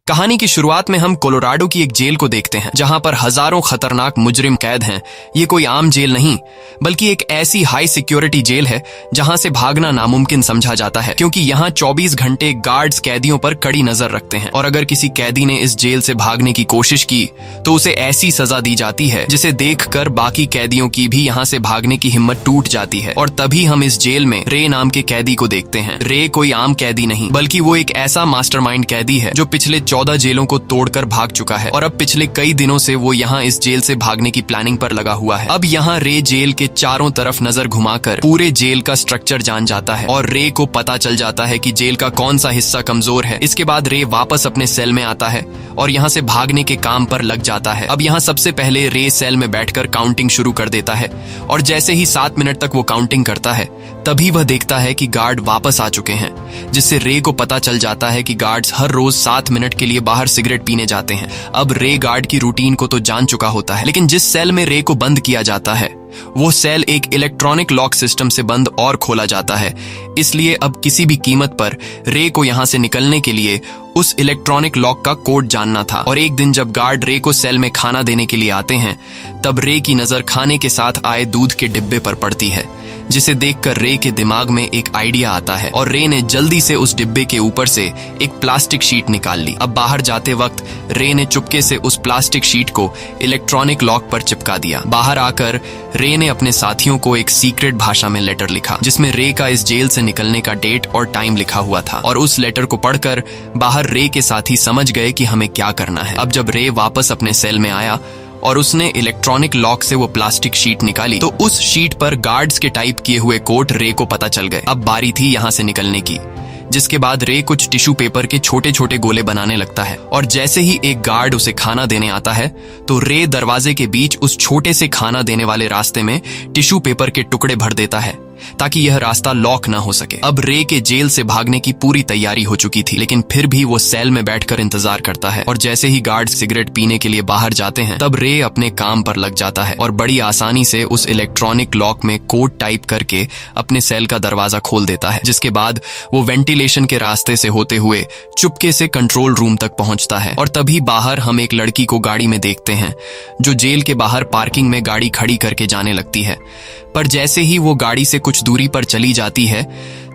कहानी की शुरुआत में हम कोलोराडो की एक जेल को देखते हैं जहां पर हजारों खतरनाक मुजरिम कैद हैं। ये कोई आम जेल नहीं बल्कि एक ऐसी हाई सिक्योरिटी जेल है जहां से भागना नामुमकिन समझा जाता है, क्योंकि यहाँ 24 घंटे गार्ड्स कैदियों पर कड़ी नजर रखते हैं और अगर किसी कैदी ने इस जेल से भागने की कोशिश की तो उसे ऐसी सजा दी जाती है जिसे देखकर बाकी कैदियों की भी यहाँ से भागने की हिम्मत टूट जाती है। और तभी हम इस जेल में रे नाम के कैदी को देखते हैं। रे कोई आम कैदी नहीं बल्कि वो एक ऐसा मास्टरमाइंड कैदी है जो पिछले 14 जेलों को तोड़कर भाग चुका है और अब पिछले कई दिनों से वो यहाँ इस जेल से भागने की प्लानिंग पर लगा हुआ है। अब यहाँ रे जेल के चारों तरफ नजर घुमाकर पूरे जेल का स्ट्रक्चर जान जाता है और रे को पता चल जाता है कि जेल का कौन सा हिस्सा कमजोर है। इसके बाद रे वापस अपने सेल में आता है और यहाँ से भागने के काम पर लग जाता है। अब यहाँ सबसे पहले रे सेल में बैठकर काउंटिंग शुरू कर देता है और जैसे ही 7 मिनट तक वो काउंटिंग करता है तभी वह देखता है कि गार्ड वापस आ चुके हैं, जिससे रे को पता चल जाता है कि गार्ड्स हर रोज 7 मिनट के लिए बाहर सिगरेट पीने जाते हैं। अब रे गार्ड की रूटीन को तो जान चुका होता है, लेकिन जिस सेल में रे को बंद किया जाता है वो सेल एक इलेक्ट्रॉनिक लॉक सिस्टम से बंद और खोला जाता है। इसलिए अब किसी भी कीमत पर रे को यहाँ से निकलने के लिए उस इलेक्ट्रॉनिक लॉक का कोड जानना था। और एक दिन जब गार्ड रे को सेल में खाना देने के लिए आते हैं तब रे की नजर खाने के साथ आए दूध के डिब्बे पर पड़ती है, जिसे देखकर रे के दिमाग में एक आइडिया आता है और रे ने जल्दी से उस डिब्बे के ऊपर से एक प्लास्टिक शीट निकाल ली। अब बाहर जाते वक्त रे ने चुपके से उस प्लास्टिक शीट को इलेक्ट्रॉनिक लॉक पर चिपका दिया। बाहर आकर रे ने अपने साथियों को एक सीक्रेट भाषा में लेटर लिखा जिसमें रे का इस जेल से निकलने का डेट और टाइम लिखा हुआ था। और उस लेटर को पढ़कर बाहर रे के साथी समझ गए कि हमें क्या करना है। अब जब रे वापस अपने सेल में आया और उसने इलेक्ट्रॉनिक लॉक से वो प्लास्टिक शीट निकाली तो उस शीट पर गार्ड्स के टाइप किए हुए कोड रे को पता चल गए। अब बारी थी यहाँ से निकलने की, जिसके बाद रे कुछ टिश्यू पेपर के छोटे छोटे गोले बनाने लगता है और जैसे ही एक गार्ड उसे खाना देने आता है तो रे दरवाजे के बीच उस छोटे से खाना देने वाले रास्ते में टिश्यू पेपर के टुकड़े भर देता है ताकि यह रास्ता लॉक ना हो सके। अब रे के जेल से भागने की पूरी तैयारी हो चुकी थी, लेकिन फिर भी वो सेल में बैठकर इंतजार करता है और जैसे ही गार्ड सिगरेट पीने के लिए बाहर जाते हैं तब रे अपने काम पर लग जाता है और बड़ी आसानी से उस इलेक्ट्रॉनिक लॉक में कोड टाइप करके अपने सेल का दरवाजा खोल देता है। जिसके बाद वो वेंटिलेशन के रास्ते से होते हुए चुपके से कंट्रोल रूम तक पहुंचता है और तभी बाहर हम एक लड़की को गाड़ी में देखते हैं जो जेल के बाहर पार्किंग में गाड़ी खड़ी करके जाने लगती है। पर जैसे ही वो गाड़ी से कुछ दूरी पर चली जाती है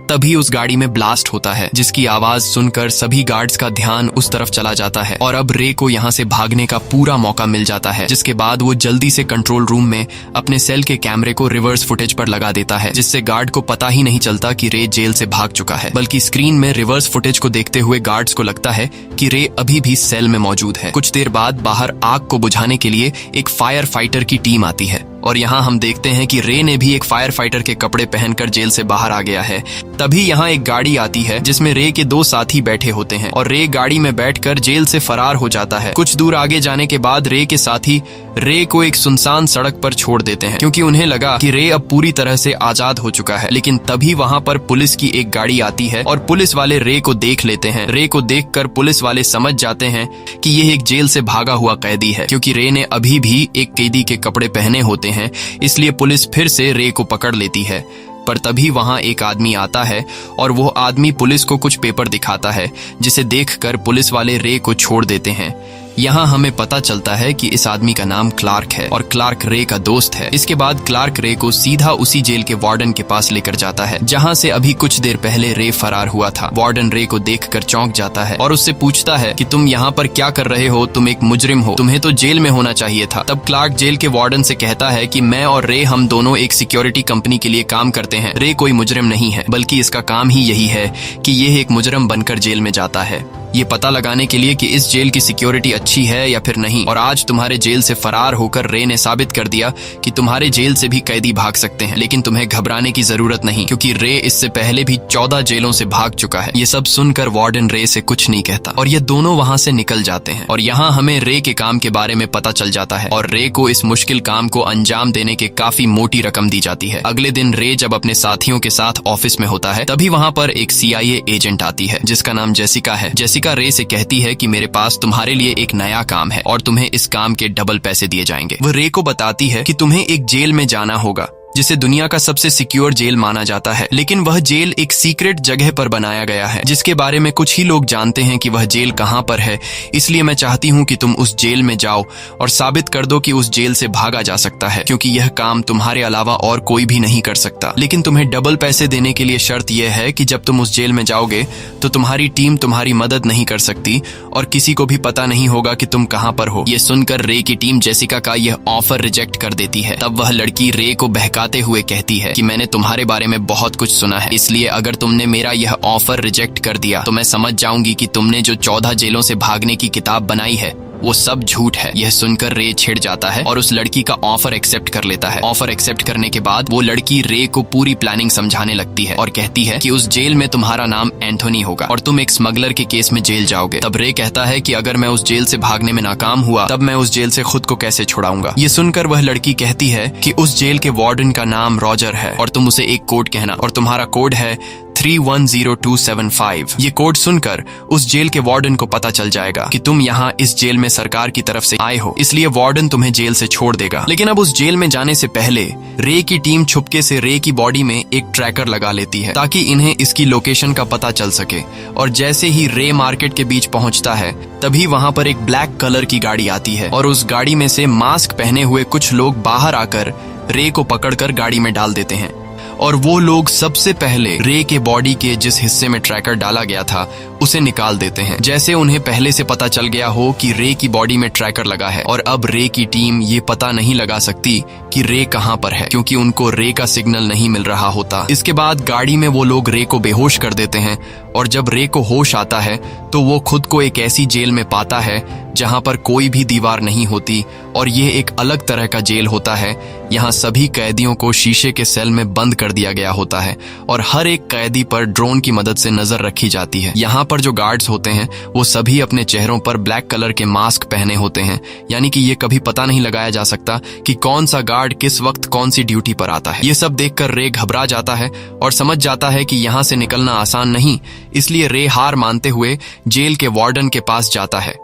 तभी उस गाड़ी में ब्लास्ट होता है, जिसकी आवाज सुनकर सभी गार्ड्स का ध्यान उस तरफ चला जाता है और अब रे को यहाँ से भागने का पूरा मौका मिल जाता है। जिसके बाद वो जल्दी से कंट्रोल रूम में अपने सेल के कैमरे को रिवर्स फुटेज पर लगा देता है, जिससे गार्ड को पता ही नहीं चलता कि रे जेल से भाग चुका है, बल्कि स्क्रीन में रिवर्स फुटेज को देखते हुए गार्ड्स को लगता है कि रे अभी भी सेल में मौजूद है। कुछ देर बाद बाहर आग को बुझाने के लिए एक फायर फाइटर की टीम आती है और यहाँ हम देखते हैं कि रे ने भी एक फायर फाइटर के कपड़े पहनकर जेल से बाहर आ गया है। तभी यहाँ एक गाड़ी आती है जिसमें रे के 2 साथी बैठे होते हैं और रे गाड़ी में बैठकर जेल से फरार हो जाता है। कुछ दूर आगे जाने के बाद रे के साथी रे को एक सुनसान सड़क पर छोड़ देते हैं क्योंकि उन्हें लगा कि रे अब पूरी तरह से आजाद हो चुका है। लेकिन तभी वहाँ पर पुलिस की एक गाड़ी आती है और पुलिस वाले रे को देख लेते हैं। रे को देखकर पुलिस वाले समझ जाते हैं कि यह एक जेल से भागा हुआ कैदी है, क्योंकि रे ने अभी भी एक कैदी के कपड़े पहने होते हैं। इसलिए पुलिस फिर से रे को पकड़ लेती है। पर तभी वहां एक आदमी आता है और वो आदमी पुलिस को कुछ पेपर दिखाता है, जिसे देखकर पुलिस वाले रे को छोड़ देते हैं। यहाँ हमें पता चलता है कि इस आदमी का नाम क्लार्क है और क्लार्क रे का दोस्त है। इसके बाद क्लार्क रे को सीधा उसी जेल के वार्डन के पास लेकर जाता है जहाँ से अभी कुछ देर पहले रे फरार हुआ था। वार्डन रे को देखकर चौंक जाता है और उससे पूछता है कि तुम यहाँ पर क्या कर रहे हो, तुम एक मुजरिम हो, तुम्हें तो जेल में होना चाहिए था। तब क्लार्क जेल के वार्डन से कहता है कि मैं और रे हम दोनों एक सिक्योरिटी कंपनी के लिए काम करते हैं। रे कोई मुजरिम नहीं है, बल्कि इसका काम ही यही है कि यह एक मुजरिम बनकर जेल में जाता है, ये पता लगाने के लिए कि इस जेल की सिक्योरिटी अच्छी है या फिर नहीं। और आज तुम्हारे जेल से फरार होकर रे ने साबित कर दिया कि तुम्हारे जेल से भी कैदी भाग सकते हैं, लेकिन तुम्हें घबराने की जरूरत नहीं, क्योंकि रे इससे पहले भी 14 जेलों से भाग चुका है। ये सब सुनकर वार्डन रे से कुछ नहीं कहता और ये दोनों वहां से निकल जाते हैं। और यहाँ हमें रे के काम के बारे में पता चल जाता है और रे को इस मुश्किल काम को अंजाम देने के काफी मोटी रकम दी जाती है। अगले दिन रे जब अपने साथियों के साथ ऑफिस में होता है तभी वहां पर एक CIA एजेंट आती है जिसका नाम जेसिका है। जेसिका रे से कहती है कि मेरे पास तुम्हारे लिए एक नया काम है और तुम्हें इस काम के डबल पैसे दिए जाएंगे। वह रे को बताती है कि तुम्हें एक जेल में जाना होगा जिसे दुनिया का सबसे सिक्योर जेल माना जाता है। लेकिन वह जेल एक सीक्रेट जगह पर बनाया गया है, जिसके बारे में कुछ ही लोग जानते हैं कि वह जेल कहां पर है। इसलिए मैं चाहती हूं कि तुम उस जेल में जाओ और साबित कर दो कि उस जेल से भागा जा सकता है, क्योंकि यह काम तुम्हारे अलावा और कोई भी नहीं कर सकता। लेकिन तुम्हें डबल पैसे देने के लिए शर्त यह है कि जब तुम उस जेल में जाओगे तो तुम्हारी टीम तुम्हारी मदद नहीं कर सकती और किसी को भी पता नहीं होगा कि तुम कहां पर हो। यह सुनकर रे की टीम जेसिका का यह ऑफर रिजेक्ट कर देती है। तब वह लड़की रे को बहकाते हुए कहती है कि मैंने तुम्हारे बारे में बहुत कुछ सुना है, इसलिए अगर तुमने मेरा यह ऑफर रिजेक्ट कर दिया तो मैं समझ जाऊंगी कि तुमने जो 14 जेलों से भागने की किताब बनाई है वो सब झूठ है। यह सुनकर रे छिड़ जाता है और उस लड़की का ऑफर एक्सेप्ट कर लेता है। ऑफर एक्सेप्ट करने के बाद वो लड़की रे को पूरी प्लानिंग समझाने लगती है और कहती है कि उस जेल में तुम्हारा नाम एंथोनी होगा और तुम एक स्मगलर के केस में जेल जाओगे। तब रे कहता है कि अगर मैं उस जेल से भागने में नाकाम हुआ तब मैं उस जेल से खुद को कैसे छुड़ाऊंगा। ये सुनकर वह लड़की कहती है कि उस जेल के वार्डन का नाम रॉजर है और तुम उसे एक कोड कहना और तुम्हारा कोड है 310275। ये कोड सुनकर उस जेल के वार्डन को पता चल जाएगा कि तुम यहाँ इस जेल में सरकार की तरफ से आए हो, इसलिए वार्डन तुम्हें जेल से छोड़ देगा। लेकिन अब उस जेल में जाने से पहले रे की टीम छुपके से रे की बॉडी में एक ट्रैकर लगा लेती है ताकि इन्हें इसकी लोकेशन का पता चल सके। और जैसे ही रे मार्केट के बीच पहुंचता है तभी वहां पर एक ब्लैक कलर की गाड़ी आती है और उस गाड़ी में से मास्क पहने हुए कुछ लोग बाहर आकर रे को पकड़कर गाड़ी में डाल देते हैं। और वो लोग सबसे पहले रे के बॉडी के जिस हिस्से में ट्रैकर डाला गया था उसे निकाल देते हैं, जैसे उन्हें पहले से पता चल गया हो कि रे की बॉडी में ट्रैकर लगा है। और अब रे की टीम ये पता नहीं लगा सकती कि रे कहां पर है, क्योंकि उनको रे का सिग्नल नहीं मिल रहा होता। इसके बाद गाड़ी में वो लोग रे को बेहोश कर देते हैं और जब रे को होश आता है तो वो खुद को एक ऐसी जेल में पाता है जहां पर कोई भी दीवार नहीं होती और ये एक अलग तरह का जेल होता है। यहाँ सभी कैदियों को शीशे के सेल में बंद कर दिया गया होता है और हर एक कैदी पर ड्रोन की मदद से नजर रखी जाती है। यहाँ पर जो गार्ड्स होते हैं वो सभी अपने चेहरों पर ब्लैक कलर के मास्क पहने होते हैं, यानी कि ये कभी पता नहीं लगाया जा सकता कि कौन सा गार्ड किस वक्त कौन सी ड्यूटी पर आता है। ये सब देखकर रे घबरा जाता है और समझ जाता है कि यहाँ से निकलना आसान नहीं, इसलिए रे हार मानते हुए जेल के वार्डन के पास जाता है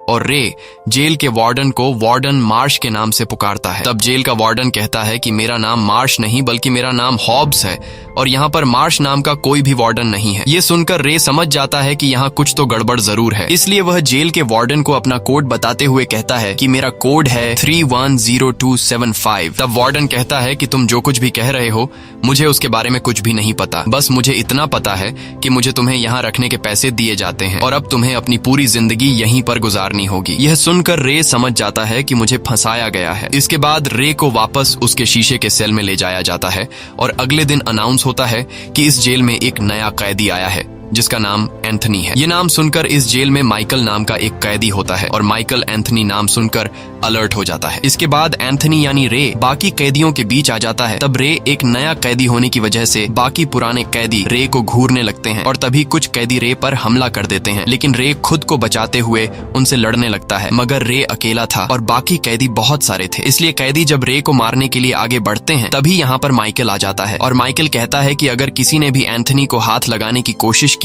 और रे जेल के वार्डन को वार्डन मार्श के नाम से पुकारता है। तब जेल का वार्डन कहता है कि मेरा नाम मार्श नहीं बल्कि मेरा नाम हॉब्स है और यहाँ पर मार्श नाम का कोई भी वार्डन नहीं है। ये सुनकर रे समझ जाता है कि यहाँ कुछ तो गड़बड़ जरूर है, इसलिए वह जेल के वार्डन को अपना कोड बताते हुए कहता है कि मेरा कोड है 310275। तब वार्डन कहता है कि तुम जो कुछ भी कह रहे हो मुझे उसके बारे में कुछ भी नहीं पता, बस मुझे इतना पता है कि मुझे तुम्हें यहाँ रखने के पैसे दिए जाते हैं और अब तुम्हें अपनी पूरी जिंदगी यहीं पर गुजारनी होगी। यह सुनकर रे समझ जाता है कि मुझे फंसाया गया है। इसके बाद रे को वापस उसके शीशे के सेल में ले जाया जाता है और अगले दिन अनाउंस होता है कि इस जेल में एक नया कैदी आया है जिसका नाम एंथनी है। ये नाम सुनकर इस जेल में माइकल नाम का एक कैदी होता है और माइकल एंथनी नाम सुनकर अलर्ट हो जाता है। इसके बाद एंथनी यानी रे बाकी कैदियों के बीच आ जाता है। तब रे एक नया कैदी होने की वजह से बाकी पुराने कैदी रे को घूरने लगते हैं और तभी कुछ कैदी रे पर हमला कर देते हैं, लेकिन रे खुद को बचाते हुए उनसे लड़ने लगता है। मगर रे अकेला था और बाकी कैदी बहुत सारे थे, इसलिए कैदी जब रे को मारने के लिए आगे बढ़ते हैं तभी यहाँ पर माइकल आ जाता है और माइकल कहता है कि अगर किसी ने भी एंथनी को हाथ लगाने की कोशिश की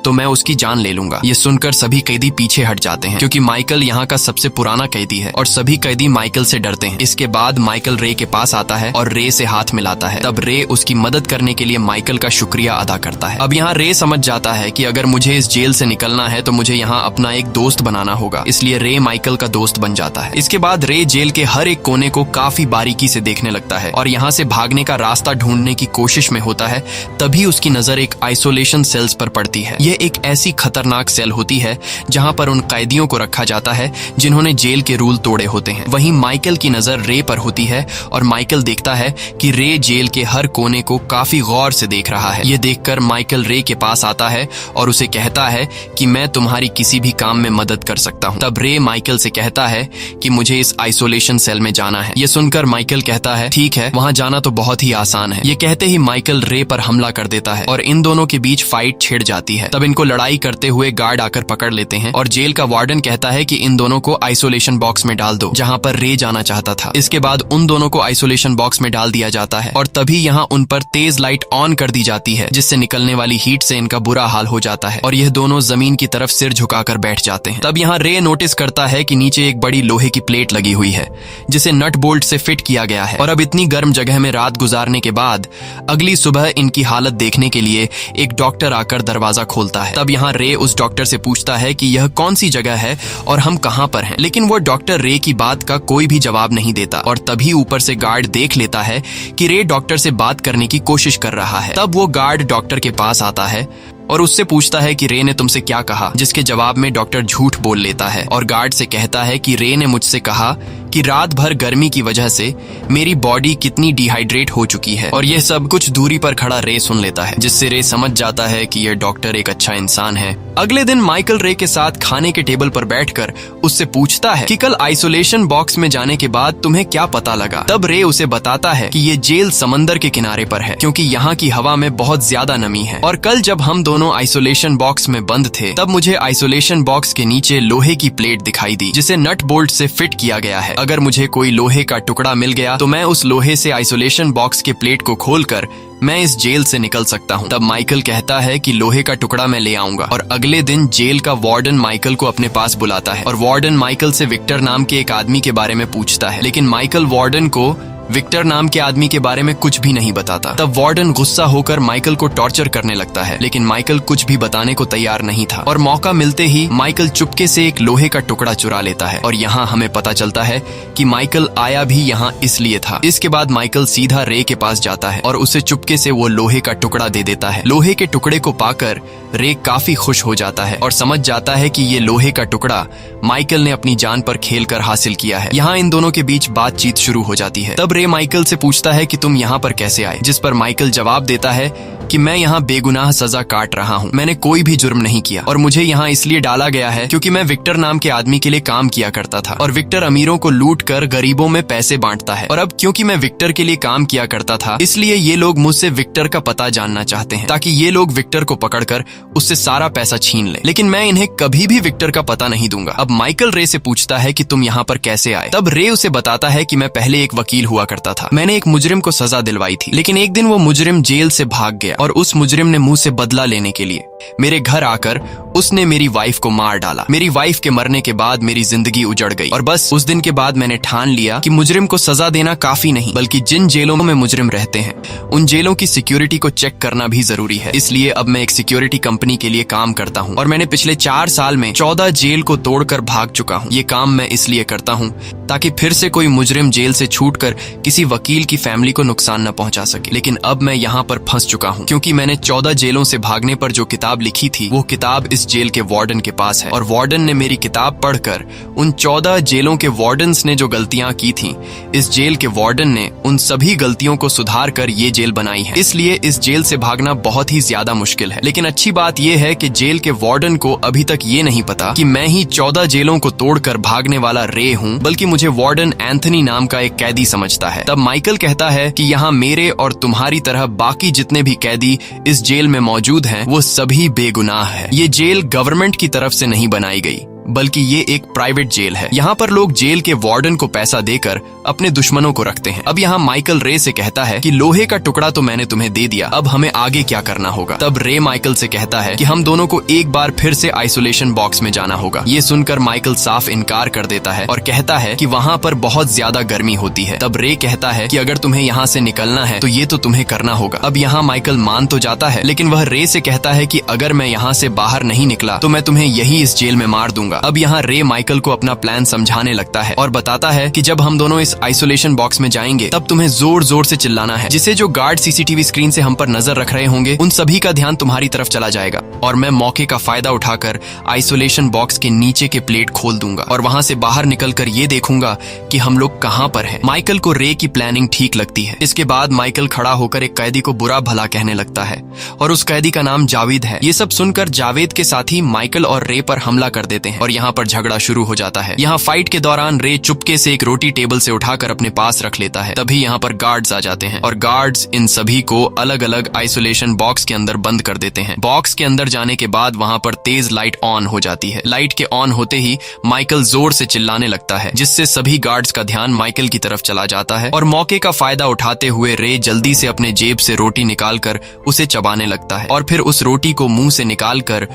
तो मैं उसकी जान ले लूंगा। ये सुनकर सभी कैदी पीछे हट जाते हैं क्योंकि माइकल यहाँ का सबसे पुराना कैदी है और सभी कैदी माइकल से डरते हैं। इसके बाद माइकल रे के पास आता है और रे से हाथ मिलाता है। तब रे उसकी मदद करने के लिए माइकल का शुक्रिया अदा करता है। अब यहाँ रे समझ जाता है कि अगर मुझे इस जेल से निकलना है तो मुझे यहाँ अपना एक दोस्त बनाना होगा, इसलिए रे माइकल का दोस्त बन जाता है। इसके बाद रे जेल के हर एक कोने को काफी बारीकी से देखने लगता है और यहाँ से भागने का रास्ता ढूंढने की कोशिश में होता है। तभी उसकी नजर एक आइसोलेशन सेल्स पर पड़ती है। यह एक ऐसी खतरनाक सेल होती है जहां पर उन कैदियों को रखा जाता है जिन्होंने जेल के रूल तोड़े होते हैं। वहीं माइकल की नजर रे पर होती है और माइकल देखता है कि रे जेल के हर कोने को काफी गौर से देख रहा है। ये देखकर माइकल रे के पास आता है और उसे कहता है कि मैं तुम्हारी किसी भी काम में मदद कर सकता हूँ। तब रे माइकल से कहता है कि मुझे इस आइसोलेशन सेल में जाना है। ये सुनकर माइकल कहता है ठीक है, वहाँ जाना तो बहुत ही आसान है। ये कहते ही माइकल रे पर हमला कर देता है और इन दोनों के बीच फाइट छिड़ जाती है। तब इनको लड़ाई करते हुए गार्ड आकर पकड़ लेते हैं और जेल का वार्डन कहता है कि इन दोनों को आइसोलेशन बॉक्स में डाल डाल दो जहाँ पर रे जाना चाहता था। इसके बाद उन दोनों को आइसोलेशन बॉक्स में डाल दिया जाता है और तभी यहाँ उन पर तेज लाइट ऑन कर दी जाती है, जिससे निकलने वाली हीट से इनका बुरा हाल हो जाता है और यह दोनों जमीन की तरफ सिर झुकाकर बैठ जाते हैं। तब यहाँ रे नोटिस करता है कि नीचे एक बड़ी लोहे की प्लेट लगी हुई है जिसे नट बोल्ट से फिट किया गया है और अब इतनी गर्म जगह में रात गुजारने के बाद अगली सुबह इनकी हालत देखने के लिए एक डॉक्टर आकर दरवाजा खोलता है। तब यहाँ रे उस डॉक्टर से पूछता है कि यह कौन सी जगह है और हम कहाँ पर हैं, लेकिन वो डॉक्टर रे की बात का कोई भी जवाब नहीं देता और तभी ऊपर से गार्ड देख लेता है कि रे डॉक्टर से बात करने की कोशिश कर रहा है। तब वो गार्ड डॉक्टर के पास आता है और उससे पूछता है कि रे ने तुमसे क्या कहा, जिसके जवाब में डॉक्टर झूठ बोल लेता है और गार्ड से कहता है कि रे ने मुझसे कहा कि रात भर गर्मी की वजह से मेरी बॉडी कितनी डिहाइड्रेट हो चुकी है और यह सब कुछ दूरी पर खड़ा रे सुन लेता है, जिससे रे समझ जाता है कि यह डॉक्टर एक अच्छा इंसान है। अगले दिन माइकल रे के साथ खाने के टेबल पर बैठकर उससे पूछता है कि कल आइसोलेशन बॉक्स में जाने के बाद तुम्हें क्या पता लगा। तब रे उसे बताता है कि ये जेल समंदर के किनारे पर है क्योंकि यहाँ की हवा में बहुत ज्यादा नमी है और कल जब हम दोनों आइसोलेशन बॉक्स में बंद थे तब मुझे आइसोलेशन बॉक्स के नीचे लोहे की प्लेट दिखाई दी जिसे नट बोल्ट से फिट किया गया है। अगर मुझे कोई लोहे का टुकड़ा मिल गया तो मैं उस लोहे से आइसोलेशन बॉक्स के प्लेट को खोलकर मैं इस जेल से निकल सकता हूँ। तब माइकल कहता है कि लोहे का टुकड़ा मैं ले आऊंगा और अगले दिन जेल का वार्डन माइकल को अपने पास बुलाता है और वार्डन माइकल से विक्टर नाम के एक आदमी के बारे में पूछता है, लेकिन माइकल वार्डन को विक्टर नाम के आदमी के बारे में कुछ भी नहीं बताता। तब वार्डन गुस्सा होकर माइकल को टॉर्चर करने लगता है, लेकिन माइकल कुछ भी बताने को तैयार नहीं था और मौका मिलते ही माइकल चुपके से एक लोहे का टुकड़ा चुरा लेता है और यहाँ हमें पता चलता है कि माइकल आया भी यहाँ इसलिए था। इसके बाद माइकल सीधा रे के पास जाता है और उसे चुपके से वो लोहे का टुकड़ा दे देता है। लोहे के टुकड़े को पाकर रे काफी खुश हो जाता है और समझ जाता है कि ये लोहे का टुकड़ा माइकल ने अपनी जान पर खेलकर हासिल किया है। यहाँ इन दोनों के बीच बातचीत शुरू हो जाती है। तब रे माइकल से पूछता है कि तुम यहाँ पर कैसे आए, जिस पर माइकल जवाब देता है कि मैं यहाँ बेगुनाह सजा काट रहा हूँ, मैंने कोई भी जुर्म नहीं किया और मुझे यहाँ इसलिए डाला गया है क्योंकि मैं विक्टर नाम के आदमी के लिए काम किया करता था और विक्टर अमीरों को लूट कर गरीबों में पैसे बांटता है और अब क्योंकि मैं विक्टर के लिए काम किया करता था इसलिए ये लोग मुझसे विक्टर का पता जानना चाहते हैं ताकि ये लोग विक्टर को पकड़कर उससे सारा पैसा छीन ले, लेकिन मैं इन्हें कभी भी विक्टर का पता नहीं दूंगा। अब माइकल रे से पूछता है कि तुम यहाँ पर कैसे आए। तब रे उसे बताता है कि मैं पहले एक वकील हुआ करता था, मैंने एक मुजरिम को सजा दिलवाई थी, लेकिन एक दिन वो मुजरिम जेल से भाग गया और उस मुजरिम ने मुझसे बदला लेने के लिए मेरे घर आकर उसने मेरी वाइफ को मार डाला। मेरी वाइफ के मरने के बाद मेरी जिंदगी उजड़ गई और बस उस दिन के बाद मैंने ठान लिया कि मुजरिम को सजा देना काफी नहीं बल्कि जिन जेलों में मुजरिम रहते हैं उन जेलों की सिक्योरिटी को चेक करना भी जरूरी है। इसलिए अब मैं एक सिक्योरिटी कंपनी के लिए काम करता हूँ और मैंने पिछले 4 साल में 14 जेल को तोड़कर भाग चुका हूँ। ये काम मैं इसलिए करता हूँ ताकि फिर से कोई मुजरिम जेल से छूटकर किसी वकील की फैमिली को नुकसान न पहुंचा सके, लेकिन अब मैं यहाँ पर फंस चुका हूँ क्योंकि मैंने 14 जेलों से भागने पर जो किताब लिखी थी वो किताब इस जेल के वार्डन के पास है और वार्डन ने मेरी किताब पढ़कर उन 14 जेलों के वार्डन्स ने जो गलतियां की थी इस जेल के वार्डन ने उन सभी गलतियों को सुधार कर ये जेल बनाई है। इसलिए इस जेल से भागना बहुत ही ज्यादा मुश्किल है, लेकिन अच्छी बात यह है कि जेल के वार्डन को अभी तक ये नहीं पता कि मैं ही 14 जेलों को तोड़कर भागने वाला रे हूँ, बल्कि मुझे वार्डन एंथनी नाम का एक कैदी समझता है। तब माइकल कहता है कि यहाँ मेरे और तुम्हारी तरह बाकी जितने भी कैदी इस जेल में मौजूद हैं वो सभी बेगुनाह है। ये जेल गवर्नमेंट की तरफ से नहीं बनाई गई बल्कि ये एक प्राइवेट जेल है। यहाँ पर लोग जेल के वार्डन को पैसा देकर अपने दुश्मनों को रखते हैं। अब यहाँ माइकल रे से कहता है कि लोहे का टुकड़ा तो मैंने तुम्हें दे दिया, अब हमें आगे क्या करना होगा। तब रे माइकल से कहता है कि हम दोनों को एक बार फिर से आइसोलेशन बॉक्स में जाना होगा। ये सुनकर माइकल साफ इनकार कर देता है और कहता है कि वहाँ पर बहुत ज्यादा गर्मी होती है। तब रे कहता है कि अगर तुम्हें यहाँ से निकलना है तो ये तो तुम्हें करना होगा। अब यहाँ माइकल मान तो जाता है, लेकिन वह रे से कहता है कि अगर मैं यहाँ से बाहर नहीं निकला तो मैं तुम्हें यही इस जेल में मार दूंगा। अब यहाँ रे माइकल को अपना प्लान समझाने लगता है और बताता है कि जब हम दोनों इस आइसोलेशन बॉक्स में जाएंगे तब तुम्हें जोर जोर से चिल्लाना है, जिससे जो गार्ड सीसीटीवी स्क्रीन से हम पर नजर रख रहे होंगे उन सभी का ध्यान तुम्हारी तरफ चला जाएगा और मैं मौके का फायदा उठाकर आइसोलेशन बॉक्स के नीचे के प्लेट खोल दूंगा और वहां से बाहर निकलकर ये देखूंगा कि हम लोग कहां पर हैं। माइकल को रे की प्लानिंग ठीक लगती है। इसके बाद माइकल खड़ा होकर एक कैदी को बुरा भला कहने लगता है और उस कैदी का नाम जावेद है। ये सब सुनकर जावेद के साथी माइकल और रे पर हमला कर देते हैं और यहाँ पर झगड़ा शुरू हो जाता है। यहाँ फाइट के दौरान रे चुपके से एक रोटी टेबल से उठाकर अपने पास रख लेता है। तभी यहाँ पर गार्ड्स आ जाते हैं और गार्ड्स इन सभी को अलग अलग आइसोलेशन बॉक्स के अंदर बंद कर देते हैं। बॉक्स के अंदर जाने के बाद वहाँ पर तेज लाइट ऑन हो जाती है। लाइट के ऑन होते ही माइकल जोर से चिल्लाने लगता है, जिससे सभी गार्ड्स का ध्यान माइकल की तरफ चला जाता है और मौके का फायदा उठाते हुए रे जल्दी से अपने जेब से रोटी निकालकर उसे चबाने लगता है और फिर उस रोटी को मुंह से निकालकर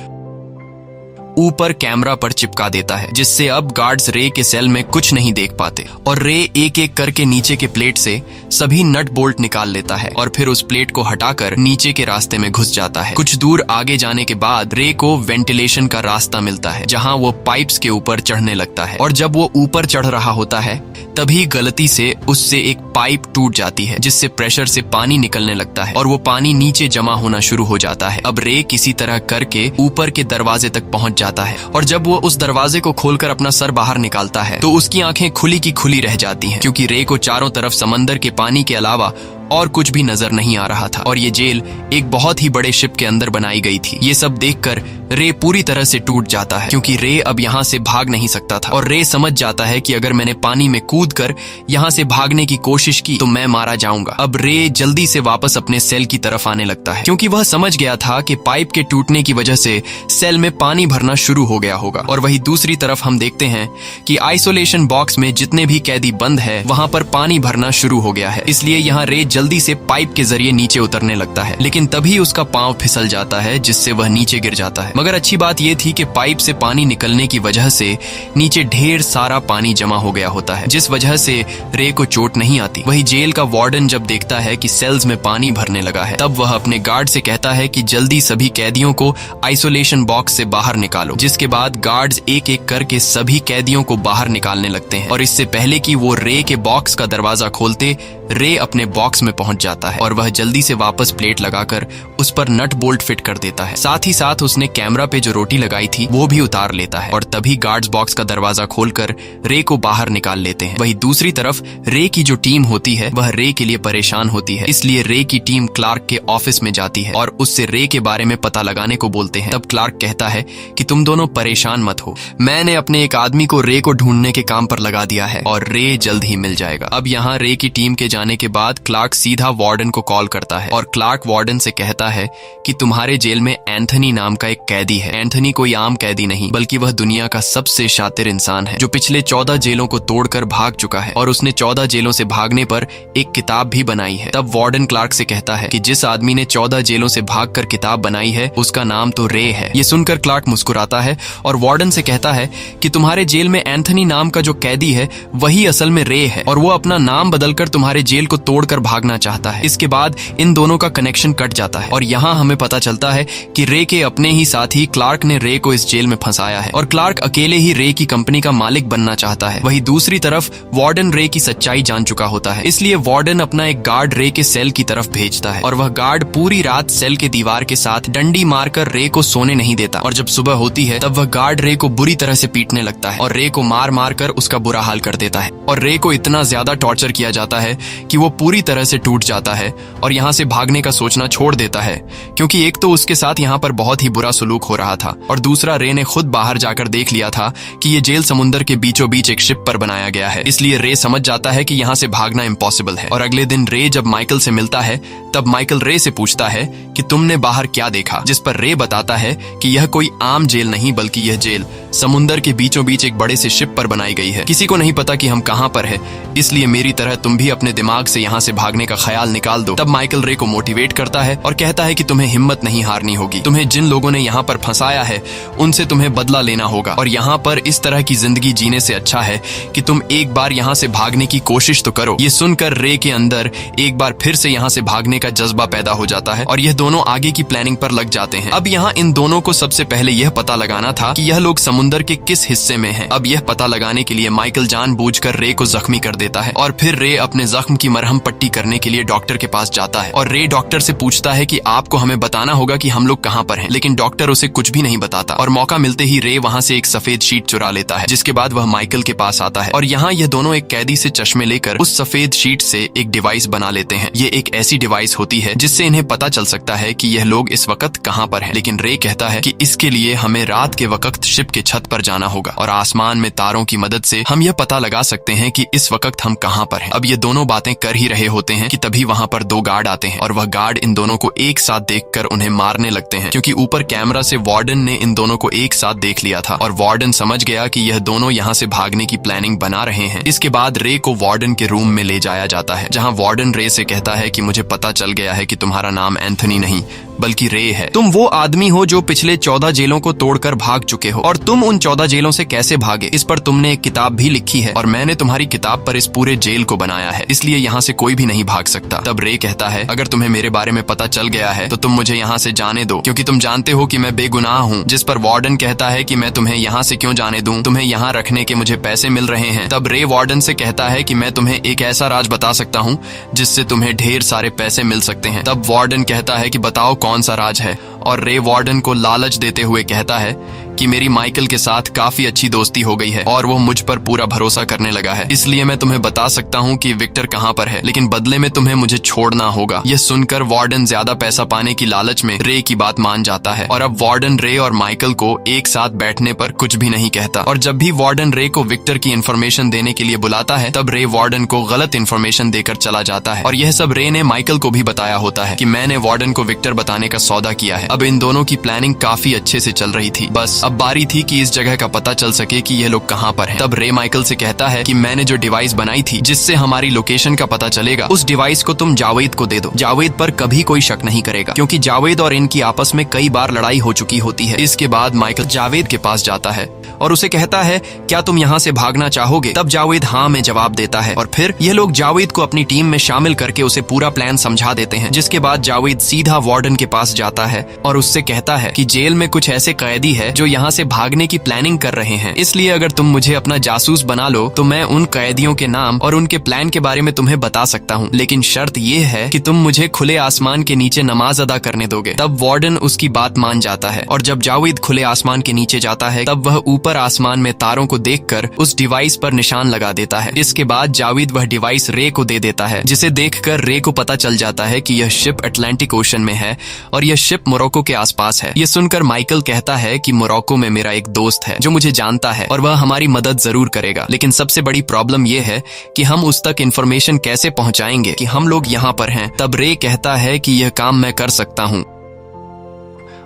ऊपर कैमरा पर चिपका देता है, जिससे अब गार्ड्स रे के सेल में कुछ नहीं देख पाते और रे एक एक करके नीचे के प्लेट से सभी नट बोल्ट निकाल लेता है और फिर उस प्लेट को हटाकर नीचे के रास्ते में घुस जाता है। कुछ दूर आगे जाने के बाद रे को वेंटिलेशन का रास्ता मिलता है, जहां वो पाइप्स के ऊपर चढ़ने लगता है और जब वो ऊपर चढ़ रहा होता है तभी गलती से उससे एक पाइप टूट जाती है, जिससे प्रेशर से पानी निकलने लगता है और वो पानी नीचे जमा होना शुरू हो जाता है। अब रे किसी तरह करके ऊपर के दरवाजे तक पहुंच जाता है और जब वो उस दरवाजे को खोलकर अपना सर बाहर निकालता है तो उसकी आंखें खुली की खुली रह जाती हैं, क्योंकि रे को चारों तरफ समंदर के पानी के अलावा और कुछ भी नजर नहीं आ रहा था और ये जेल एक बहुत ही बड़े शिप के अंदर बनाई गई थी। ये सब देखकर रे पूरी तरह से टूट जाता है, क्योंकि रे अब यहाँ से भाग नहीं सकता था और रे समझ जाता है कि अगर मैंने पानी में कूदकर यहाँ से भागने की कोशिश की तो मैं मारा जाऊंगा। अब रे जल्दी से वापस अपने सेल की तरफ आने लगता है, क्योंकि वह समझ गया था कि पाइप के टूटने की वजह से सेल में पानी भरना शुरू हो गया होगा। और वही दूसरी तरफ हम देखते हैं कि आइसोलेशन बॉक्स में जितने भी कैदी बंद है वहां पर पानी भरना शुरू हो गया है, इसलिए यहाँ रे जल्दी से पाइप के जरिए नीचे उतरने लगता है, लेकिन तभी उसका पांव फिसल जाता है, जिससे वह नीचे गिर जाता है। मगर अच्छी बात यह थी कि पाइप से पानी निकलने की वजह से नीचे ढेर सारा पानी जमा हो गया होता है, जिस वजह से रे को चोट नहीं आती। वही जेल का वार्डन जब देखता है कि सेल्स में पानी भरने लगा है, तब वह अपने गार्ड से कहता है कि जल्दी सभी कैदियों को आइसोलेशन बॉक्स से बाहर निकालो, जिसके बाद गार्ड्स एक एक करके सभी कैदियों को बाहर निकालने लगते हैं और इससे पहले कि वो रे के बॉक्स का दरवाजा खोलते, रे अपने बॉक्स में पहुंच जाता है और वह जल्दी से वापस प्लेट लगाकर उस पर नट बोल्ट फिट कर देता है। साथ ही साथ उसने कैमरा पे जो रोटी लगाई थी वो भी उतार लेता है और तभी गार्ड्स बॉक्स का दरवाजा खोलकर रे को बाहर निकाल लेते हैं। वही दूसरी तरफ रे की जो टीम होती है वह रे के लिए परेशान होती है, इसलिए रे की टीम क्लार्क के ऑफिस में जाती है और उससे रे के बारे में पता लगाने को बोलते हैं। तब क्लार्क कहता है कि तुम दोनों परेशान मत हो, मैंने अपने एक आदमी को रे को ढूंढने के काम पर लगा दिया है और रे जल्द ही मिल जाएगा। अब यहाँ रे की टीम के जाने के बाद क्लार्क सीधा वार्डन को कॉल करता है और क्लार्क वार्डन से कहता है कि तुम्हारे जेल में एंथनी नाम का एक कैदी है। एंथनी कोई आम कैदी नहीं, बल्कि वह दुनिया का सबसे शातिर इंसान है, जो पिछले 14 जेलों को तोड़कर भाग चुका है और उसने 14 जेलों से भागने पर एक किताब भी बनाई है। तब वार्डन क्लार्क से कहता है कि जिस आदमी ने 14 जेलों से भागकर किताब बनाई है उसका नाम तो रे है। ये सुनकर क्लार्क मुस्कुराता है और वार्डन से कहता है कि तुम्हारे जेल में एंथनी नाम का जो कैदी है वही असल में रे है और वो अपना नाम बदलकर तुम्हारे जेल को तोड़कर भागना चाहता है। इसके बाद इन दोनों का कनेक्शन कट जाता है और यहाँ हमें पता चलता है कि रे के अपने ही साथी क्लार्क ने रे को इस जेल में फंसाया है और क्लार्क अकेले ही रे की कंपनी का मालिक बनना चाहता है। वही दूसरी तरफ वार्डन रे की सच्चाई जान चुका होता है, इसलिए वार्डन अपना एक गार्ड रे के सेल की तरफ भेजता है और वह गार्ड पूरी रात सेल के दीवार के साथ डंडी मारकर रे को सोने नहीं देता और जब सुबह होती है तब वह गार्ड रे को बुरी तरह से पीटने लगता है और रे को मार मार कर उसका बुरा हाल कर देता है और रे को इतना ज्यादा टॉर्चर किया जाता है कि वो पूरी तरह से टूट जाता है और यहाँ से भागने का सोचना छोड़ देता है, क्योंकि एक तो उसके साथ यहाँ पर बहुत ही बुरा सलूक हो रहा था और दूसरा रे ने खुद बाहर जाकर देख लिया था कि ये जेल समुद्र के बीचों बीच एक शिप पर बनाया गया है, इसलिए रे समझ जाता है कि यहाँ से भागना इम्पॉसिबल है। और अगले दिन रे जब माइकल से मिलता है तब माइकल रे से पूछता है कि तुमने बाहर क्या देखा, जिस पर रे बताता है कि यह कोई आम जेल नहीं बल्कि यह जेल समुद्र के बीचों बीच एक बड़े से शिप पर बनाई गई है। किसी को नहीं पता कि हम कहाँ पर है, इसलिए मेरी तरह तुम भी अपने दिमाग से यहाँ से भागने का ख्याल निकाल दो। तब माइकल रे को मोटिवेट करता है और कहता है कि तुम्हें हिम्मत नहीं हारनी होगी, तुम्हें जिन लोगों ने यहाँ पर फंसाया है उनसे तुम्हें बदला लेना होगा और यहाँ पर इस तरह की जिंदगी जीने से अच्छा है कि तुम एक बार यहाँ से भागने की कोशिश तो करो। ये सुनकर रे के अंदर एक बार फिर से यहाँ से भागने का जज्बा पैदा हो जाता है और यह दोनों आगे की प्लानिंग पर लग जाते हैं। अब यहाँ इन दोनों को सबसे पहले यह पता लगाना था कि यह लोग समुद्र के किस हिस्से में हैं। अब यह पता लगाने के लिए माइकल जानबूझकर रे को जख्मी कर देता है और फिर रे अपने जख्म जख्म की मरहम पट्टी करने के लिए डॉक्टर के पास जाता है और रे डॉक्टर से पूछता है कि आपको हमें बताना होगा कि हम लोग कहाँ पर हैं, लेकिन डॉक्टर उसे कुछ भी नहीं बताता और मौका मिलते ही रे वहाँ से एक सफेद शीट चुरा लेता है, जिसके बाद वह माइकल के पास आता है और यहाँ यह दोनों एक कैदी से चश्मे लेकर उस सफेद शीट से एक डिवाइस बना लेते हैं। ये एक ऐसी डिवाइस होती है जिससे इन्हें पता चल सकता है कि यह लोग इस वक्त कहाँ पर हैं, लेकिन रे कहता है कि इसके लिए हमें रात के वक्त शिप के छत पर जाना होगा और आसमान में तारों की मदद से हम यह पता लगा सकते हैं कि इस वक्त हम कहाँ पर हैं। अब ये दोनों बातें कर ही रहे होते हैं कि तभी वहाँ पर दो गार्ड आते हैं और वह गार्ड इन दोनों को एक साथ देखकर उन्हें मारने लगते हैं, क्योंकि ऊपर कैमरा से वार्डन ने इन दोनों को एक साथ देख लिया था और वार्डन समझ गया कि यह दोनों यहाँ से भागने की प्लानिंग बना रहे हैं। इसके बाद रे को वार्डन के रूम में ले जाया जाता है, जहाँ वार्डन रे से कहता है कि मुझे पता चल गया है कि तुम्हारा नाम एंथनी नहीं बल्कि रे है। तुम वो आदमी हो जो पिछले 14 जेलों को तोड़कर भाग चुके हो और तुम उन 14 जेलों से कैसे भागे इस पर तुमने एक किताब भी लिखी है और मैंने तुम्हारी किताब पर इस पूरे जेल को बनाया है, इसलिए यहाँ से कोई भी नहीं भाग सकता। तब रे कहता है अगर तुम्हें मेरे बारे में पता चल गया है तो तुम मुझे यहाँ से जाने दो, क्योंकि तुम जानते हो कि मैं बेगुनाह हूँ। जिस पर वार्डन कहता है कि मैं तुम्हें यहाँ से क्यों जाने दूं, तुम्हें यहाँ रखने के मुझे पैसे मिल रहे हैं। तब रे वार्डन से कहता है कि मैं तुम्हें एक ऐसा राज बता सकता हूँ जिससे तुम्हें ढेर सारे पैसे मिल सकते हैं। तब वार्डन कहता है कि बताओ कौन सा राज है, और रे वार्डन को लालच देते हुए कहता है कि मेरी माइकल के साथ काफी अच्छी दोस्ती हो गई है और वो मुझ पर पूरा भरोसा करने लगा है, इसलिए मैं तुम्हें बता सकता हूँ कि विक्टर कहाँ पर है, लेकिन बदले में तुम्हें मुझे छोड़ना होगा। यह सुनकर वार्डन ज्यादा पैसा पाने की लालच में रे की बात मान जाता है और अब वार्डन रे और माइकल को एक साथ बैठने पर कुछ भी नहीं कहता। और जब भी वार्डन रे को विक्टर की इन्फॉर्मेशन देने के लिए बुलाता है तब रे वार्डन को गलत इन्फॉर्मेशन देकर चला जाता है और यह सब रे ने माइकल को भी बताया होता है कि मैंने वार्डन को विक्टर बताने का सौदा किया है। अब इन दोनों की प्लानिंग काफी अच्छे से चल रही थी, बस अब बारी थी कि इस जगह का पता चल सके कि ये लोग कहाँ पर हैं। तब रे माइकल से कहता है कि मैंने जो डिवाइस बनाई थी जिससे हमारी लोकेशन का पता चलेगा, उस डिवाइस को तुम जावेद को दे दो। जावेद पर कभी कोई शक नहीं करेगा, क्योंकि जावेद और इनकी आपस में कई बार लड़ाई हो चुकी होती है। इसके बाद माइकल जावेद के पास जाता है और उसे कहता है क्या तुम यहाँ से भागना चाहोगे? तब जावेद हाँ में जवाब देता है और फिर यह लोग जावेद को अपनी टीम में शामिल करके उसे पूरा प्लान समझा देते हैं। जिसके बाद जावेद सीधा वार्डन के पास जाता है और उससे कहता है कि जेल में कुछ ऐसे कैदी है जो यहाँ से भागने की प्लानिंग कर रहे हैं, इसलिए अगर तुम मुझे अपना जासूस बना लो तो मैं उन कैदियों के नाम और उनके प्लान के बारे में तुम्हें बता सकता हूँ, लेकिन शर्त ये है कि तुम मुझे खुले आसमान के नीचे नमाज अदा करने दोगे। तब वार्डन उसकी बात मान जाता है और जब जावेद खुले आसमान के नीचे जाता है तब वह ऊपर आसमान में तारों को देखकर उस डिवाइस पर निशान लगा देता है। इसके बाद जावेद वह डिवाइस रे को दे देता है, जिसे देखकर रे को पता चल जाता है कि यह शिप अटलांटिक ओशन में है और यह शिप मोरक्को के आसपास है। यह सुनकर माइकल कहता है कि मोरक्को में मेरा एक दोस्त है जो मुझे जानता है और वह हमारी मदद जरूर करेगा, लेकिन सबसे बड़ी प्रॉब्लम यह है कि हम उस तक इन्फॉर्मेशन कैसे पहुंचाएंगे कि हम लोग यहाँ पर हैं। तब रे कहता है कि यह काम मैं कर सकता हूँ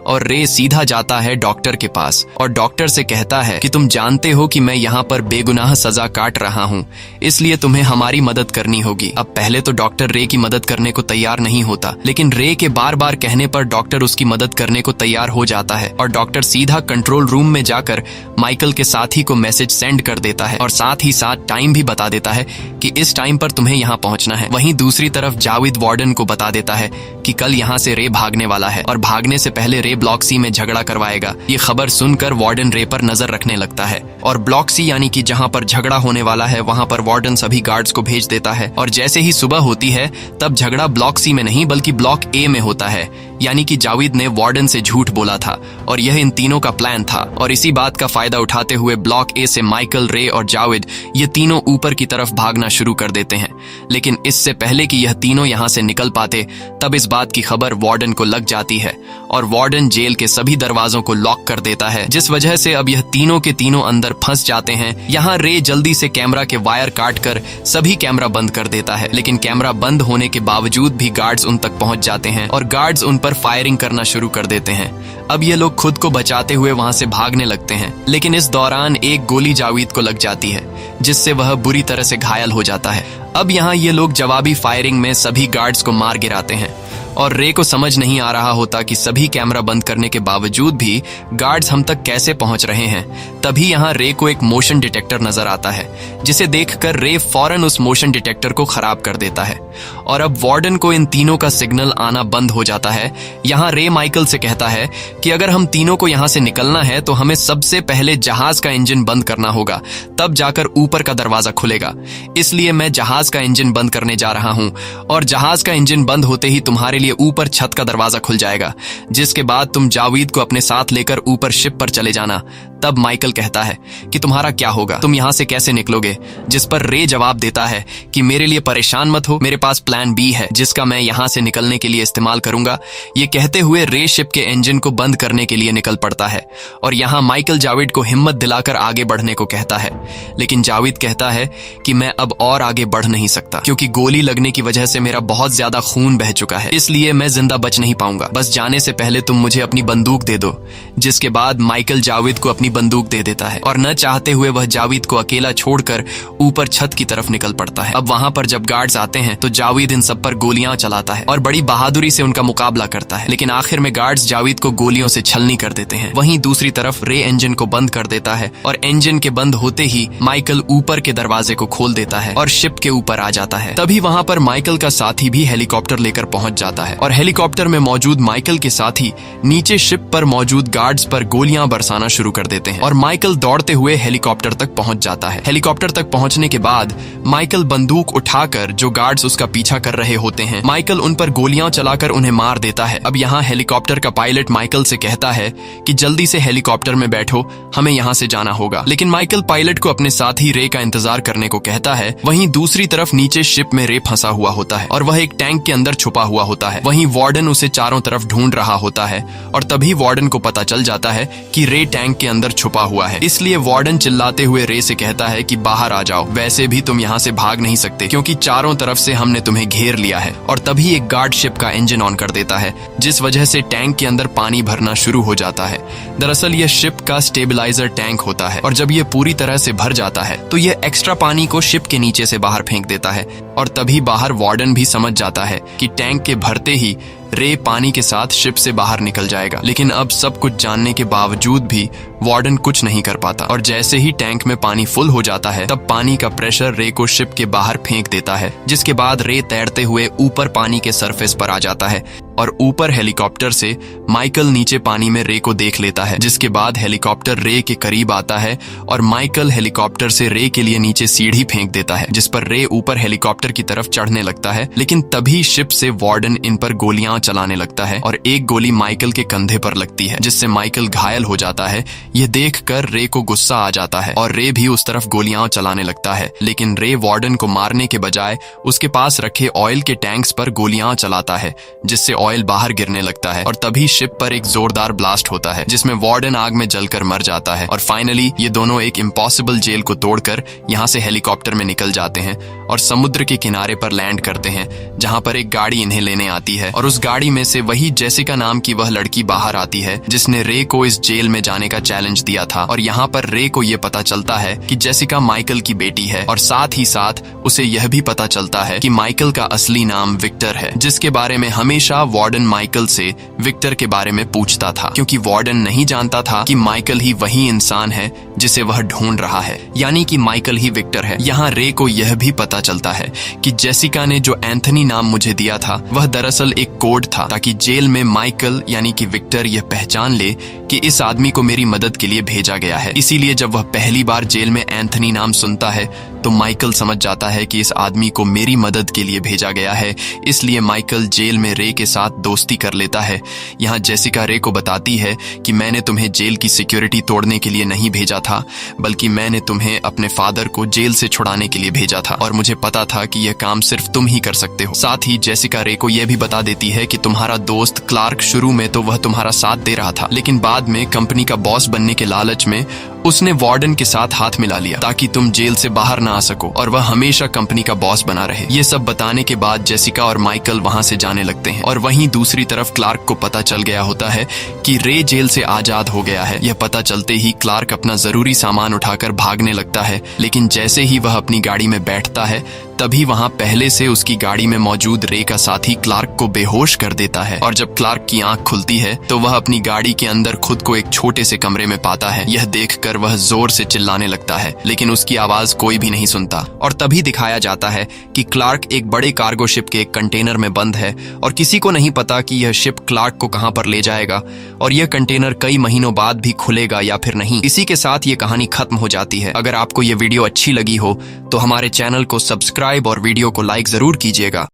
और रे सीधा जाता है डॉक्टर के पास और डॉक्टर से कहता है कि तुम जानते हो कि मैं यहाँ पर बेगुनाह सजा काट रहा हूँ, इसलिए तुम्हें हमारी मदद करनी होगी। अब पहले तो डॉक्टर रे की मदद करने को तैयार नहीं होता, लेकिन रे के बार बार कहने पर डॉक्टर उसकी मदद करने को तैयार हो जाता है और डॉक्टर सीधा कंट्रोल रूम में जाकर माइकल के साथी को मैसेज सेंड कर देता है और साथ ही साथ टाइम भी बता देता है कि इस टाइम पर तुम्हें यहाँ पहुँचना है। वहीं दूसरी तरफ जावेद वार्डन को बता देता है कि कल यहाँ से रे भागने वाला है और भागने से पहले रे ब्लॉक सी में झगड़ा करवाएगा। ये खबर सुनकर वार्डन रे पर नजर रखने लगता है और ब्लॉक सी यानी कि जहाँ पर झगड़ा होने वाला है वहाँ पर वार्डन सभी गार्ड्स को भेज देता है और जैसे ही सुबह होती है तब झगड़ा ब्लॉक सी में नहीं बल्कि ब्लॉक ए में होता है, यानी कि जावेद ने वार्डन से झूठ बोला था और यह इन तीनों का प्लान था। और इसी बात का फायदा उठाते हुए ब्लॉक ए से माइकल, रे और जावेद ये तीनों ऊपर की तरफ भागना शुरू कर देते हैं, लेकिन इससे पहले कि यह तीनों यहाँ से निकल पाते तब इस बात की खबर वार्डन को लग जाती है और वार्डन जेल के सभी दरवाजों को लॉक कर देता है, जिस वजह से अब यह तीनों के तीनों अंदर फंस जाते हैं। यहाँ रे जल्दी से कैमरा के वायर काटकर सभी कैमरा बंद कर देता है, लेकिन कैमरा बंद होने के बावजूद भी गार्ड्स उन तक पहुंच जाते हैं और गार्ड्स उन पर फायरिंग करना शुरू कर देते हैं। अब ये लोग खुद को बचाते हुए वहां से भागने लगते हैं, लेकिन इस दौरान एक गोली जावेद को लग जाती है जिससे वह बुरी तरह से घायल हो जाता है। अब यहाँ ये लोग जवाबी फायरिंग में सभी गार्ड्स को मार गिराते हैं। और रे को समझ नहीं आ रहा होता कि सभी कैमरा बंद करने के बावजूद भी गार्ड्स हम तक कैसे पहुंच रहे हैं। तभी यहाँ रे को एक मोशन डिटेक्टर नजर आता है, जिसे देखकर रे फौरन उस मोशन डिटेक्टर को खराब कर देता है और अब वार्डन को इन तीनों का सिग्नल आना बंद हो जाता है। यहाँ रे माइकल से कहता है कि अगर हम तीनों को यहाँ से निकलना है तो हमें सबसे पहले जहाज का इंजन बंद करना होगा, तब जाकर ऊपर का दरवाजा खुलेगा। इसलिए मैं जहाज का इंजन बंद करने जा रहा हूँ और जहाज का इंजन बंद होते ही तुम्हारे लिए ऊपर छत का दरवाजा खुल जाएगा, जिसके बाद तुम जावेद को अपने साथ लेकर ऊपर शिप पर चले जाना। तब माइकल कहता है कि तुम्हारा क्या होगा, तुम यहाँ से कैसे निकलोगे? जिस पर रे जवाब देता है कि मेरे लिए परेशान मत हो, मेरे पास प्लान बी है जिसका मैं यहाँ से निकलने के लिए इस्तेमाल करूंगा। ये कहते हुए रे शिप के इंजन को बंद करने के लिए निकल पड़ता है और यहाँ माइकल जावेद को हिम्मत दिलाकर आगे बढ़ने को कहता है, लेकिन जावेद कहता है कि मैं अब और आगे बढ़ नहीं सकता क्योंकि गोली लगने की वजह से मेरा बहुत ज्यादा खून बह चुका है, इसलिए मैं जिंदा बच नहीं पाऊंगा। बस जाने से पहले तुम मुझे अपनी बंदूक दे दो। जिसके बाद माइकल जावेद को अपनी बंदूक दे देता है और न चाहते हुए वह जावेद को अकेला छोड़कर ऊपर छत की तरफ निकल पड़ता है। अब वहां पर जब गार्ड्स आते हैं तो जावेद इन सब पर गोलियां चलाता है और बड़ी बहादुरी से उनका मुकाबला करता है, लेकिन आखिर में गार्ड्स जावेद को गोलियों से छलनी कर देते हैं। वहीं दूसरी तरफ रे इंजन को बंद कर देता है और इंजन के बंद होते ही माइकल ऊपर के दरवाजे को खोल देता है और शिप के ऊपर आ जाता है। तभी वहां पर माइकल का साथी भी हेलीकॉप्टर लेकर पहुंच जाता है और हेलीकॉप्टर में मौजूद माइकल के साथी नीचे शिप पर मौजूद गार्ड्स पर गोलियां बरसाना शुरू कर देते हैं और माइकल दौड़ते हुए हेलीकॉप्टर तक पहुंच जाता है। हेलीकॉप्टर तक पहुंचने के बाद माइकल बंदूक उठाकर जो गार्ड्स उसका पीछा कर रहे होते हैं, माइकल उन पर गोलियां चलाकर उन्हें मार देता है। अब यहाँ हेलीकॉप्टर का पायलट माइकल से कहता है कि जल्दी से हेलीकॉप्टर में बैठो, हमें यहाँ से जाना होगा, लेकिन माइकल पायलट को अपने साथी रे का इंतजार करने को कहता है। वहीं दूसरी तरफ नीचे शिप में रे फंसा हुआ होता है और वह एक टैंक के अंदर छुपा हुआ होता है। वहीं वार्डन उसे चारों तरफ ढूंढ रहा होता है और तभी वार्डन को पता चल जाता है कि रे टैंक के अंदर छुपा हुआ है। इसलिए वार्डन चिल्लाते हुए रे से कहता है कि बाहर आ जाओ, वैसे भी तुम यहाँ से भाग नहीं सकते क्योंकि चारों तरफ से हमने तुम्हें घेर लिया है। और तभी एक गार्ड शिप का इंजन ऑन कर देता है, जिस वजह से टैंक के अंदर पानी भरना शुरू हो जाता है। दरअसल यह शिप का स्टेबलाइजर टैंक होता है और जब यह पूरी तरह से भर जाता है तो यह एक्स्ट्रा पानी को शिप के नीचे से बाहर फेंक देता है और तभी बाहर वार्डन भी समझ जाता है कि टैंक के भरते ही रे पानी के साथ शिप से बाहर निकल जाएगा। लेकिन अब सब कुछ जानने के बावजूद भी वार्डन कुछ नहीं कर पाता और जैसे ही टैंक में पानी फुल हो जाता है तब पानी का प्रेशर रे को शिप के बाहर फेंक देता है, जिसके बाद रे तैरते हुए ऊपर पानी के सरफेस पर आ जाता है और ऊपर हेलीकॉप्टर से माइकल नीचे पानी में रे को देख लेता है। जिसके बाद हेलीकॉप्टर रे के करीब आता है और माइकल हेलीकॉप्टर से रे के लिए नीचे सीढ़ी फेंक देता है, जिस पर रे ऊपर हेलीकॉप्टर की तरफ चढ़ने लगता है। लेकिन तभी शिप से वार्डन इन पर गोलियां चलाने लगता है और एक गोली माइकल के कंधे पर लगती है, जिससे माइकल घायल हो जाता है। यह देखकर रे को गुस्सा आ जाता है और रे भी उस तरफ गोलियां चलाने लगता है, लेकिन रे वार्डन को मारने के बजाय उसके पास रखे ऑयल के टैंक्स पर गोलियां चलाता है, जिससे ऑयल बाहर गिरने लगता है और तभी शिप पर एक जोरदार ब्लास्ट होता है, जिसमें वार्डन आग में जलकर मर जाता है। और फाइनली ये दोनों एक इम्पॉसिबल जेल को तोड़कर यहाँ से हेलीकॉप्टर में निकल जाते हैं और समुद्र के किनारे पर लैंड करते हैं, जहाँ पर एक गाड़ी इन्हें लेने आती है और उस गाड़ी में से वही जेसिका नाम की वह लड़की बाहर आती है जिसने रे को इस जेल में जाने का चैलेंज दिया था। और यहाँ पर रे को यह पता चलता है कि जेसिका माइकल की बेटी है और साथ ही साथ उसे यह भी पता चलता है कि माइकल का असली नाम विक्टर है, जिसके बारे में हमेशा वार्डन माइकल से विक्टर के बारे में पूछता था, क्योंकि वार्डन नहीं जानता था कि माइकल ही वही इंसान है जिसे वह ढूंढ रहा है, यानी कि माइकल ही विक्टर है। यहाँ रे को यह भी पता चलता है कि जेसिका ने जो एंथनी नाम मुझे दिया था वह दरअसल एक कोड था, ताकि जेल में माइकल यानी कि विक्टर यह पहचान ले कि इस आदमी को मेरी मदद के लिए भेजा गया है। इसीलिए जब वह पहली बार जेल में एंथनी नाम सुनता है तो माइकल समझ जाता है कि इस आदमी को मेरी मदद के लिए भेजा गया है। इसलिए माइकल जेल में रे के साथ दोस्ती कर लेता है। यहाँ जेसिका रे को बताती है कि मैंने तुम्हें जेल की सिक्योरिटी तोड़ने के लिए नहीं भेजा था, बल्कि मैंने तुम्हें अपने फादर को जेल से छुड़ाने के लिए भेजा था और मुझे पता था कि यह काम सिर्फ तुम ही कर सकते हो। साथ ही जेसिका रे को यह भी बता देती है कि तुम्हारा दोस्त क्लार्क शुरू में तो वह तुम्हारा साथ दे रहा था, लेकिन बाद में कंपनी का बॉस बनने के लालच में उसने वार्डन के साथ हाथ मिला लिया ताकि तुम जेल से बाहर ना आ सको और वह हमेशा कंपनी का बॉस बना रहे। ये सब बताने के बाद जेसिका और माइकल वहां से जाने लगते हैं और वहीं दूसरी तरफ क्लार्क को पता चल गया होता है कि रे जेल से आजाद हो गया है। यह पता चलते ही क्लार्क अपना जरूरी सामान उठाकर भागने लगता है, लेकिन जैसे ही वह अपनी गाड़ी में बैठता है तभी वहां पहले से उसकी गाड़ी में मौजूद रे का साथी क्लार्क को बेहोश कर देता है और जब क्लार्क की आंख खुलती है तो वह अपनी गाड़ी के अंदर खुद को एक छोटे से कमरे में पाता है। यह देखकर वह जोर से चिल्लाने लगता है, लेकिन उसकी आवाज कोई भी नहीं सुनता। और तभी दिखाया जाता है कि क्लार्क एक बड़े कार्गो शिप के एक कंटेनर में बंद है और किसी को नहीं पता कि यह शिप क्लार्क को कहां पर ले जाएगा और यह कंटेनर कई महीनों बाद भी खुलेगा या फिर नहीं। इसी के साथ ये कहानी खत्म हो जाती है। अगर आपको ये वीडियो अच्छी लगी हो तो हमारे चैनल को सब्सक्राइब और वीडियो को लाइक जरूर कीजिएगा।